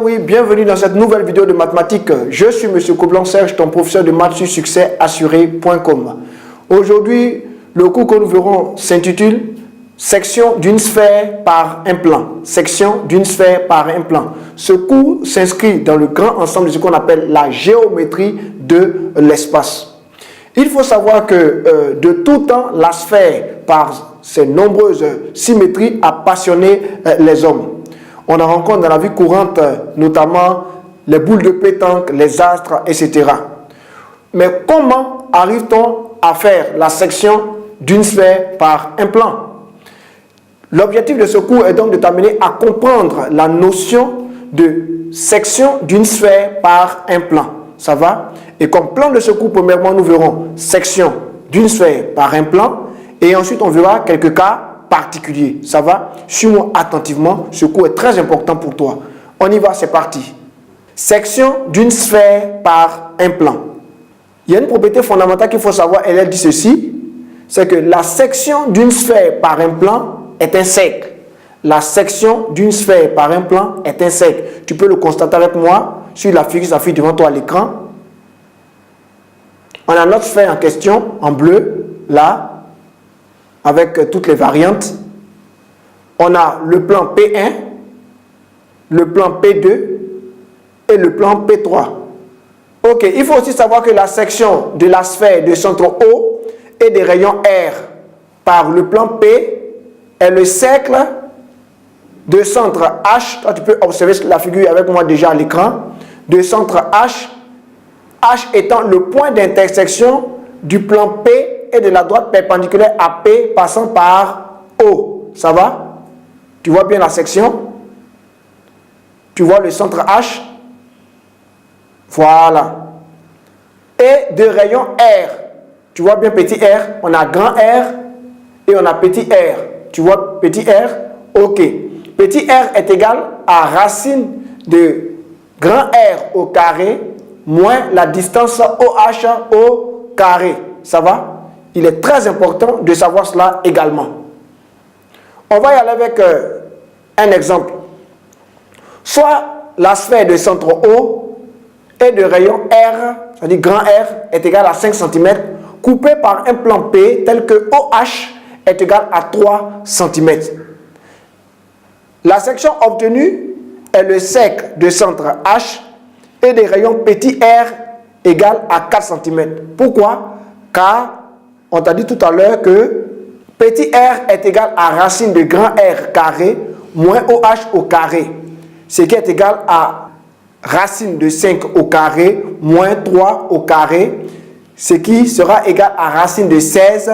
oui, bienvenue dans cette nouvelle vidéo de mathématiques. Je suis M. Coblon Serge, ton professeur de maths sur succèsassuré.com. Aujourd'hui, le cours que nous verrons s'intitule Section d'une sphère par un plan. Section d'une sphère par un plan. Ce cours s'inscrit dans le grand ensemble de ce qu'on appelle la géométrie de l'espace. Il faut savoir que de tout temps, la sphère, par ses nombreuses symétries, a passionné les hommes. On en rencontre dans la vie courante, notamment les boules de pétanque, les astres, etc. Mais comment arrive-t-on à faire la section d'une sphère par un plan? L'objectif de ce cours est donc de t'amener à comprendre la notion de section d'une sphère par un plan. Ça va? Et comme plan de ce cours, premièrement, nous verrons section d'une sphère par un plan. Et ensuite, on verra quelques cas particulier. Ça va? Suis-moi attentivement. Ce cours est très important pour toi. On y va, c'est parti. Section d'une sphère par un plan. Il y a une propriété fondamentale qu'il faut savoir. Elle dit ceci. C'est que la section d'une sphère par un plan est un cercle. La section d'une sphère par un plan est un cercle. Tu peux le constater avec moi sur la figure qui s'affiche devant toi à l'écran. On a notre sphère en question, en bleu, là, avec toutes les variantes. On a le plan P1, le plan P2 et le plan P3. Ok, il faut aussi savoir que la section de la sphère de centre O et des rayons R par le plan P est le cercle de centre H. Toi, tu peux observer la figure avec moi déjà à l'écran. De centre H, H étant le point d'intersection du plan P et de la droite perpendiculaire à P passant par O. Ça va? Tu vois bien la section? Tu vois le centre H? Voilà. Et de rayon R. Tu vois bien petit r? On a grand R et on a petit r. Tu vois petit r? Ok. Petit r est égal à racine de grand R au carré moins la distance OH au carré. Ça va? Il est très important de savoir cela également. On va y aller avec un exemple. Soit la sphère de centre O et de rayon R, c'est-à-dire grand R, est égal à 5 cm, coupé par un plan P tel que OH est égal à 3 cm. La section obtenue est le cercle de centre H et des rayons petit r égale à 4 cm. Pourquoi? Car on t'a dit tout à l'heure que petit r est égal à racine de grand R carré moins OH au carré. Ce qui est égal à racine de 5 au carré moins 3 au carré. Ce qui sera égal à racine de 16.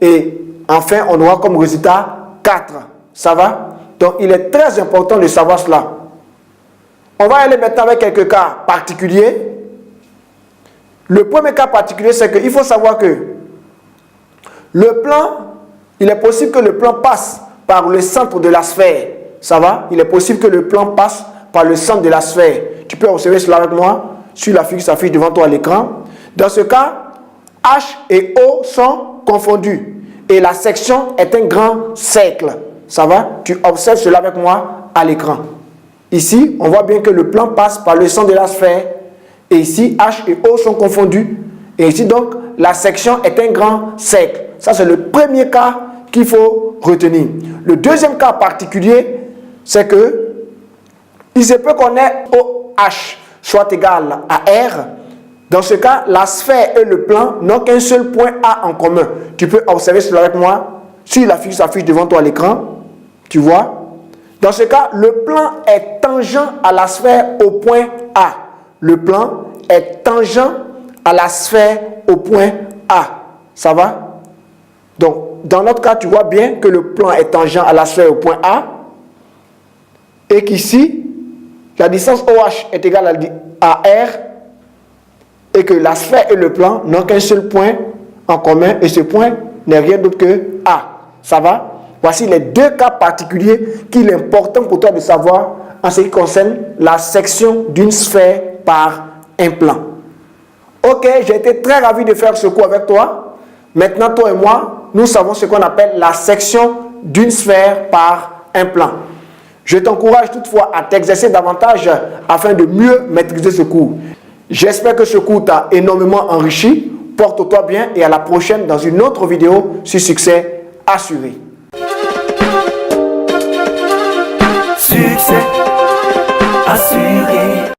Et enfin, on aura comme résultat 4. Ça va? Donc, il est très important de savoir cela. On va aller maintenant avec quelques cas particuliers. Le premier cas particulier, c'est qu'il faut savoir que le plan, il est possible que le plan passe par le centre de la sphère. Ça va? Il est possible que le plan passe par le centre de la sphère. Tu peux observer cela avec moi sur la figure qui s'affiche devant toi à l'écran. Dans ce cas, H et O sont confondus et la section est un grand cercle. Ça va? Tu observes cela avec moi à l'écran. Ici, on voit bien que le plan passe par le centre de la sphère. Et ici, H et O sont confondus. Et ici, donc, la section est un grand cercle. Ça, c'est le premier cas qu'il faut retenir. Le deuxième cas particulier, c'est que il se peut qu'on ait OH soit égal à R. Dans ce cas, la sphère et le plan n'ont qu'un seul point A en commun. Tu peux observer cela avec moi sur la figure qui s'affiche devant toi à l'écran. Tu vois? Dans ce cas, le plan est tangent à la sphère au point A. Le plan est tangent à la sphère au point A. Ça va? Donc, dans notre cas, tu vois bien que le plan est tangent à la sphère au point A et qu'ici, la distance OH est égale à R et que la sphère et le plan n'ont qu'un seul point en commun et ce point n'est rien d'autre que A. Ça va? Voici les deux cas particuliers qu'il est important pour toi de savoir en ce qui concerne la section d'une sphère par un plan. Ok, j'ai été très ravi de faire ce cours avec toi. Maintenant, toi et moi, nous savons ce qu'on appelle la section d'une sphère par un plan. Je t'encourage toutefois à t'exercer davantage afin de mieux maîtriser ce cours. J'espère que ce cours t'a énormément enrichi. Porte-toi bien et à la prochaine dans une autre vidéo sur succès assuré. Succès assuré.